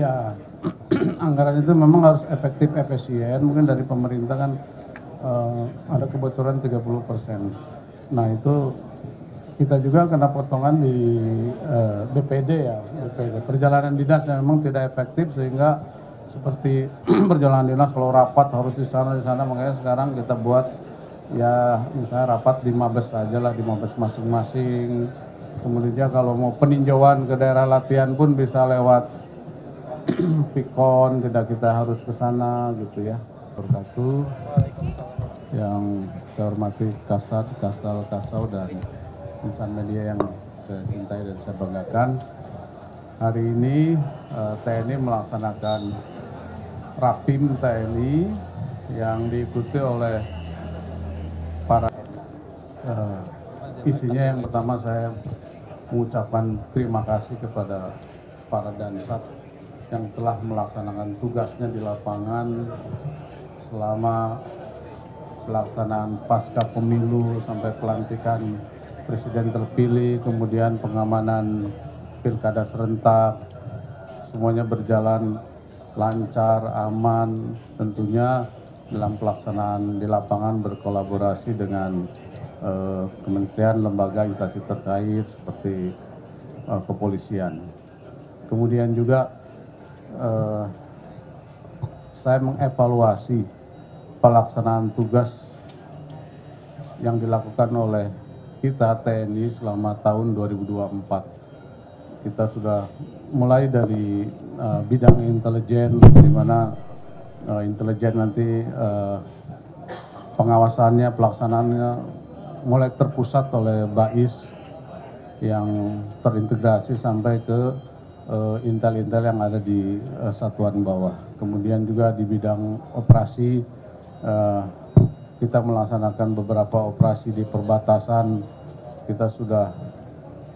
Ya, anggaran itu memang harus efektif, efisien. Mungkin dari pemerintah kan ada kebocoran 30%. Nah itu kita juga kena potongan di BPD ya, BPD. Perjalanan dinas yang memang tidak efektif sehingga seperti perjalanan dinas kalau rapat harus di sana, makanya sekarang kita buat ya misalnya rapat di Mabes aja lah, di Mabes masing-masing. Kemudian kalau mau peninjauan ke daerah latihan pun bisa lewat Pikon, tidak kita harus ke sana gitu ya. Berkatu yang saya hormati Kasau dan insan media yang saya cintai dan saya banggakan. Hari ini TNI melaksanakan Rapim TNI yang diikuti oleh para isinya yang pertama saya mengucapkan terima kasih kepada para Dansat yang telah melaksanakan tugasnya di lapangan selama pelaksanaan pasca pemilu sampai pelantikan presiden terpilih, kemudian pengamanan pilkada serentak, semuanya berjalan lancar, aman, tentunya dalam pelaksanaan di lapangan berkolaborasi dengan kementerian, lembaga, instansi terkait seperti kepolisian. Kemudian juga saya mengevaluasi pelaksanaan tugas yang dilakukan oleh kita TNI selama tahun 2024. Kita sudah mulai dari bidang intelijen, di mana intelijen nanti pengawasannya, pelaksanaannya mulai terpusat oleh BAIS yang terintegrasi sampai ke intel-intel yang ada di satuan bawah. Kemudian juga di bidang operasi kita melaksanakan beberapa operasi di perbatasan. Kita sudah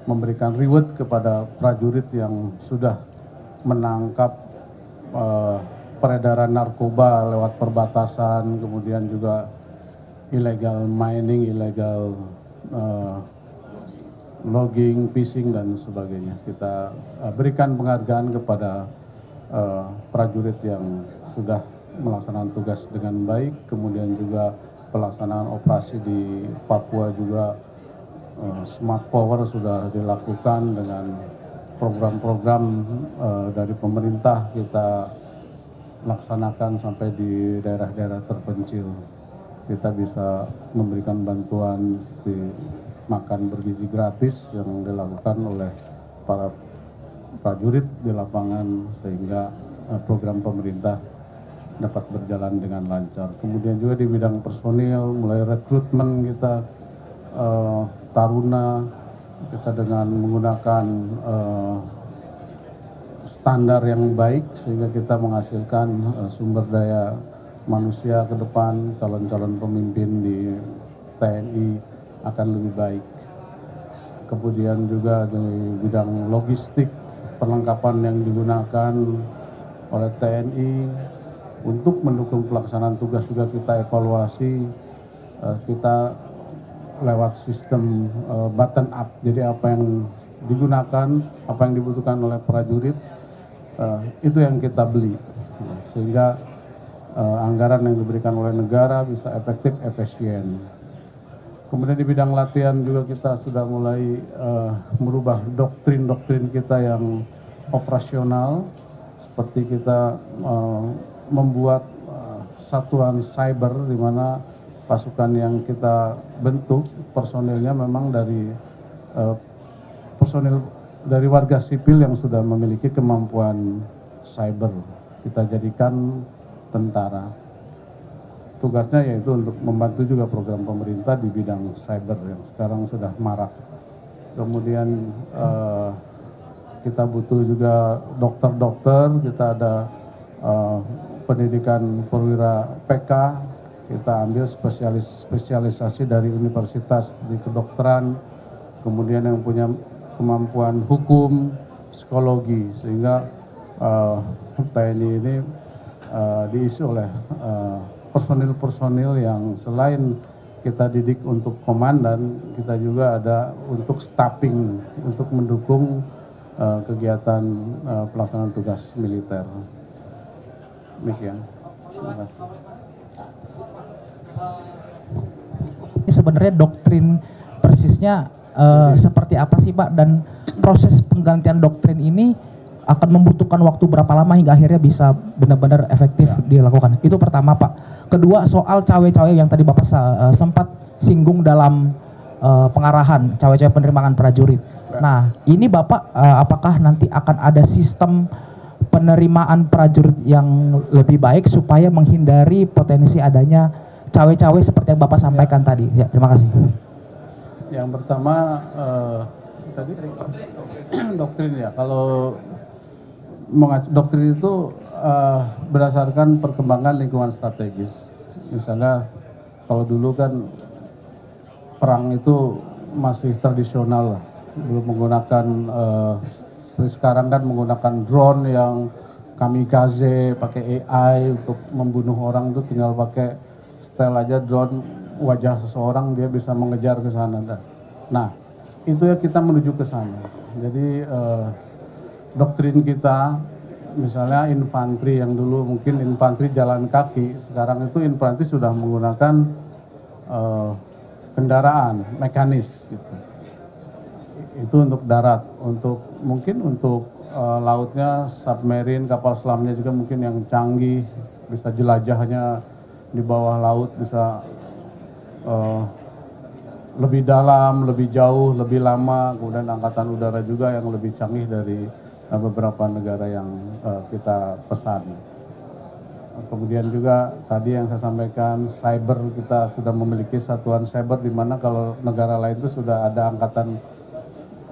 memberikan reward kepada prajurit yang sudah menangkap peredaran narkoba lewat perbatasan, kemudian juga illegal mining, illegal logging, fishing dan sebagainya. Kita berikan penghargaan kepada prajurit yang sudah melaksanakan tugas dengan baik. Kemudian juga pelaksanaan operasi di Papua juga smart power sudah dilakukan dengan program-program dari pemerintah kita laksanakan sampai di daerah-daerah terpencil. Kita bisa memberikan bantuan di makan bergizi gratis yang dilakukan oleh para prajurit di lapangan sehingga program pemerintah dapat berjalan dengan lancar. Kemudian juga di bidang personil, mulai rekrutmen kita taruna, kita dengan menggunakan standar yang baik sehingga kita menghasilkan sumber daya manusia ke depan, calon-calon pemimpin di TNI akan lebih baik. Kemudian juga di bidang logistik, perlengkapan yang digunakan oleh TNI untuk mendukung pelaksanaan tugas juga kita evaluasi, kita lewat sistem button up. Jadi apa yang digunakan, apa yang dibutuhkan oleh prajurit, itu yang kita beli. Sehingga anggaran yang diberikan oleh negara bisa efektif, efisien. Kemudian di bidang latihan juga kita sudah mulai merubah doktrin-doktrin kita yang operasional, seperti kita membuat satuan cyber di mana pasukan yang kita bentuk personilnya memang dari personil dari warga sipil yang sudah memiliki kemampuan cyber. Kita jadikan tentara. Tugasnya yaitu untuk membantu juga program pemerintah di bidang cyber yang sekarang sudah marak. Kemudian kita butuh juga dokter-dokter, kita ada pendidikan perwira PK, kita ambil spesialisasi dari universitas di kedokteran, kemudian yang punya kemampuan hukum, psikologi, sehingga TNI ini diisi oleh personil-personil yang selain kita didik untuk komandan, kita juga ada untuk staffing, untuk mendukung kegiatan pelaksanaan tugas militer. Demikian. Terima kasih. Ini sebenarnya doktrin persisnya seperti apa sih Pak, dan proses penggantian doktrin ini akan membutuhkan waktu berapa lama hingga akhirnya bisa benar-benar efektif dilakukan? Itu pertama Pak. Kedua, soal cawe-cawe yang tadi Bapak sempat singgung dalam pengarahan cawe-cawe penerimaan prajurit. Nah, ini Bapak apakah nanti akan ada sistem penerimaan prajurit yang lebih baik supaya menghindari potensi adanya cawe-cawe seperti yang Bapak sampaikan tadi? Ya, terima kasih. Yang pertama tadi doktrin ya. Kalau doktrin itu berdasarkan perkembangan lingkungan strategis. Misalnya kalau dulu kan perang itu masih tradisional, belum menggunakan seperti sekarang kan menggunakan drone yang kamikaze, pakai AI untuk membunuh orang, itu tinggal pakai setel aja drone wajah seseorang, dia bisa mengejar ke sana. Nah, itu ya kita menuju ke sana. Jadi doktrin kita, misalnya infanteri yang dulu mungkin infanteri jalan kaki, sekarang itu infanteri sudah menggunakan kendaraan mekanis gitu. Itu untuk darat, untuk mungkin untuk lautnya submarine, kapal selamnya juga mungkin yang canggih, bisa jelajahnya di bawah laut, bisa lebih dalam, lebih jauh, lebih lama. Kemudian angkatan udara juga yang lebih canggih dari beberapa negara yang kita pesan. Kemudian juga tadi yang saya sampaikan, cyber, kita sudah memiliki satuan cyber, di mana kalau negara lain itu sudah ada angkatan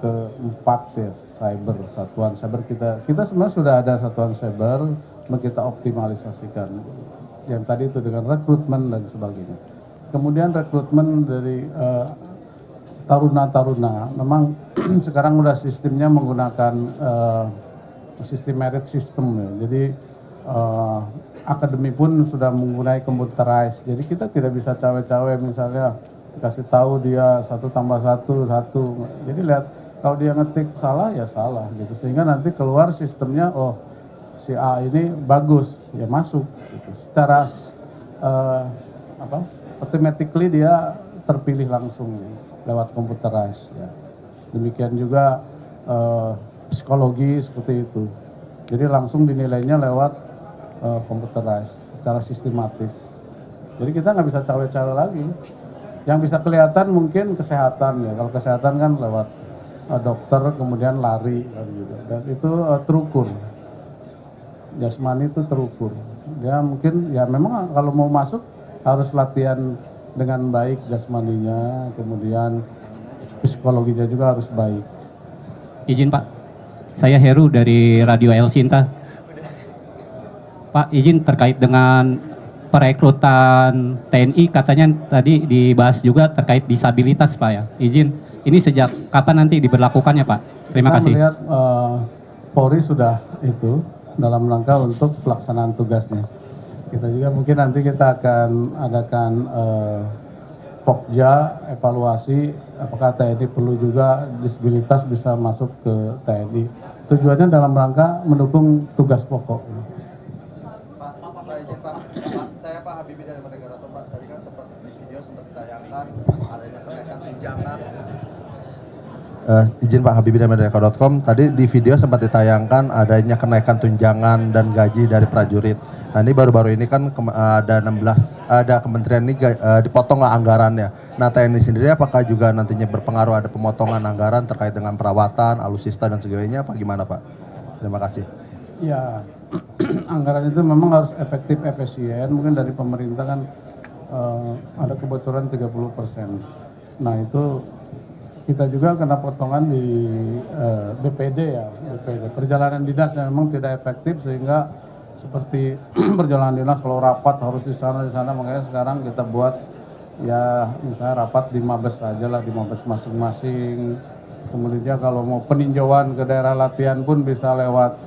keempat ya, cyber, satuan cyber. Kita sebenarnya sudah ada satuan cyber, kita optimalisasikan. Yang tadi itu dengan rekrutmen dan sebagainya. Kemudian rekrutmen dari taruna-taruna, memang sekarang udah sistemnya menggunakan sistem merit system ya. Jadi akademi pun sudah menggunakan computerized. Jadi kita tidak bisa cawe-cawe, misalnya kasih tahu dia 1 tambah 1, 1. Jadi lihat kalau dia ngetik salah ya salah gitu. Sehingga nanti keluar sistemnya, oh si A ini bagus, ya masuk gitu. Secara automatically dia terpilih langsung lewat computerized ya. Demikian juga psikologi seperti itu. Jadi langsung dinilainya lewat computerized secara sistematis. Jadi kita nggak bisa cawe-cawe lagi. Yang bisa kelihatan mungkin kesehatan ya. Kalau kesehatan kan lewat dokter, kemudian lari kan gitu. Dan itu terukur. Jasmani itu terukur. Dia mungkin ya memang kalau mau masuk harus latihan dengan baik jasmaninya, kemudian psikologinya juga harus baik. Izin Pak, saya Heru dari Radio El Sinta. Pak, izin terkait dengan perekrutan TNI, katanya tadi dibahas juga terkait disabilitas Pak ya. Izin, ini sejak kapan nanti diberlakukannya Pak? Terima kasih. Kita melihat Polri sudah itu dalam rangka untuk pelaksanaan tugasnya. Kita juga mungkin nanti kita akan adakan Pokja, evaluasi apakah TNI perlu juga disabilitas bisa masuk ke TNI. Tujuannya dalam rangka mendukung tugas pokok. Saya Pak Habibie dari Merdeka.com Pak. Tadi kan sempat di video sempat ditayangkan adanya kenaikan tunjangan. Izin Pak Habibie dari Merdeka.com. Tadi di video sempat ditayangkan adanya kenaikan tunjangan dan gaji dari prajurit. Nah ini baru-baru ini kan ada kementerian ini dipotong lah anggarannya. Nah TNI sendiri apakah juga nantinya berpengaruh ada pemotongan anggaran terkait dengan perawatan, alutsista dan sebagainya, apa gimana Pak? Terima kasih. Ya, anggaran itu memang harus efektif, efisien. Mungkin dari pemerintah kan ada kebocoran 30%. Nah itu kita juga kena potongan di BPD ya, BPD. Perjalanan dinas yang memang tidak efektif, sehingga seperti perjalanan dinas kalau rapat harus di sana, makanya sekarang kita buat ya misalnya rapat di Mabes aja lah, di Mabes masing-masing. Kemudian kalau mau peninjauan ke daerah latihan pun bisa lewat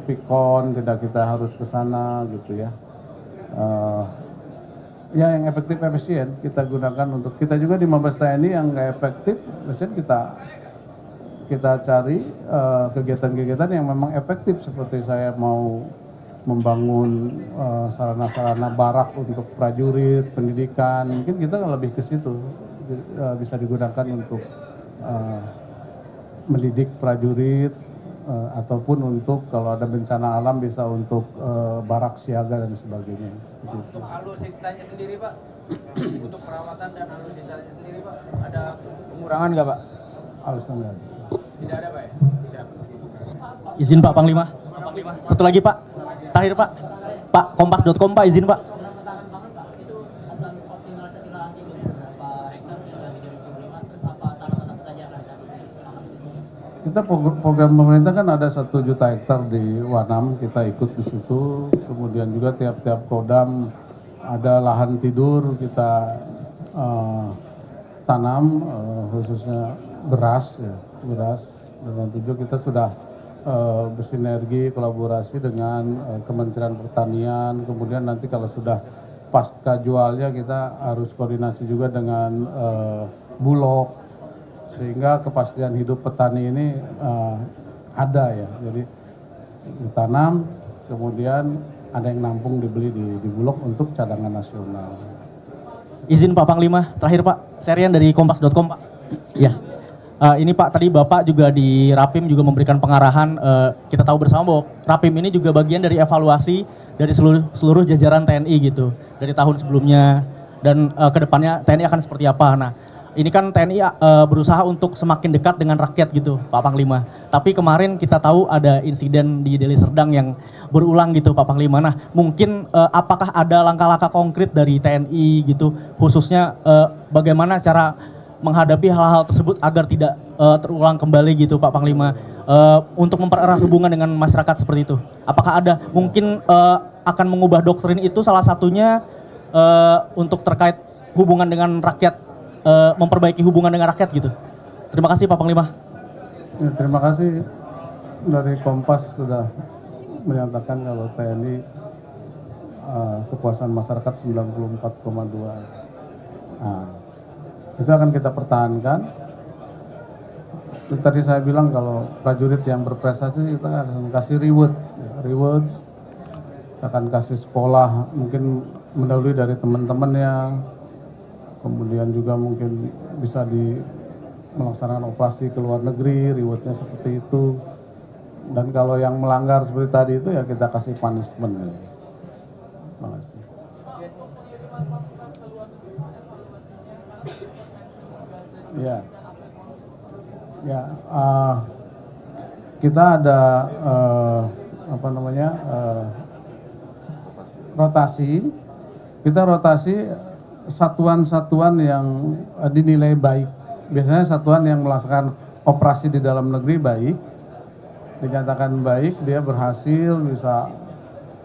Pikon, tidak kita harus ke sana gitu ya. Ya yang efektif efisien kita gunakan untuk kita juga di Mabes TNI yang nggak efektif, biasanya kita kita cari kegiatan-kegiatan yang memang efektif, seperti saya mau membangun sarana-sarana barak untuk prajurit, pendidikan, mungkin kita lebih ke situ, bisa digunakan untuk mendidik prajurit, ataupun untuk kalau ada bencana alam bisa untuk barak siaga dan sebagainya. Untuk alutsistanya sendiri Pak, untuk perawatan dan alutsistanya sendiri Pak, ada pengurangan nggak Pak? Alutsista Tidak ada Pak ya? Siap. Izin Pak Panglima. Satu lagi Pak, terakhir Pak. Pak, kompas.com Pak, izin Pak. Kita program pemerintah kan ada 1 juta hektar di Wanam, kita ikut di situ. Kemudian juga tiap-tiap kodam ada lahan tidur, kita tanam khususnya beras, ya, beras. Dengan tujuan kita sudah bersinergi kolaborasi dengan Kementerian Pertanian. Kemudian nanti kalau sudah pasca jualnya kita harus koordinasi juga dengan Bulog, sehingga kepastian hidup petani ini ada ya. Jadi ditanam, kemudian ada yang nampung dibeli di Bulog untuk cadangan nasional. Izin Pak Panglima, terakhir Pak, Serian dari kompas.com Pak. Ya, ini Pak, tadi Bapak juga di Rapim juga memberikan pengarahan, kita tahu bersama bahwa Rapim ini juga bagian dari evaluasi dari seluruh jajaran TNI gitu, dari tahun sebelumnya, dan kedepannya TNI akan seperti apa. Nah, ini kan TNI berusaha untuk semakin dekat dengan rakyat gitu Pak Panglima. Tapi kemarin kita tahu ada insiden di Deli Serdang yang berulang gitu Pak Panglima. Nah mungkin apakah ada langkah-langkah konkret dari TNI gitu, khususnya bagaimana cara menghadapi hal-hal tersebut agar tidak terulang kembali gitu Pak Panglima, untuk mempererat hubungan dengan masyarakat seperti itu. Apakah ada mungkin akan mengubah doktrin itu salah satunya untuk terkait hubungan dengan rakyat, memperbaiki hubungan dengan rakyat gitu. Terima kasih Pak Panglima. Ya, terima kasih, dari Kompas sudah menyatakan kalau TNI kepuasan masyarakat 94,2. Nah, itu akan kita pertahankan. Tadi saya bilang kalau prajurit yang berprestasi kita akan kasih reward, reward. Kita akan kasih sekolah mungkin mendahului dari teman-temannya. Kemudian juga mungkin bisa melaksanakan operasi ke luar negeri, rewardnya seperti itu. Dan kalau yang melanggar seperti tadi itu ya kita kasih punishment. Terima kasih. Ya, kita ada rotasi. Kita rotasi satuan-satuan yang dinilai baik. Biasanya satuan yang melaksanakan operasi di dalam negeri baik, dinyatakan baik, dia berhasil, bisa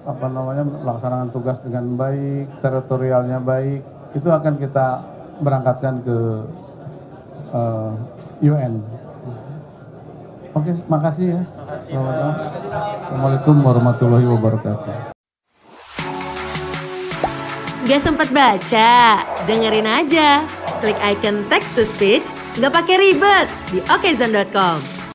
melaksanakan tugas dengan baik, teritorialnya baik, itu akan kita berangkatkan ke UN. Oke, makasih ya. Assalamualaikum warahmatullahi wabarakatuh. Gak sempat baca? Dengerin aja. Klik icon text to speech, gak pakai ribet di okezone.com.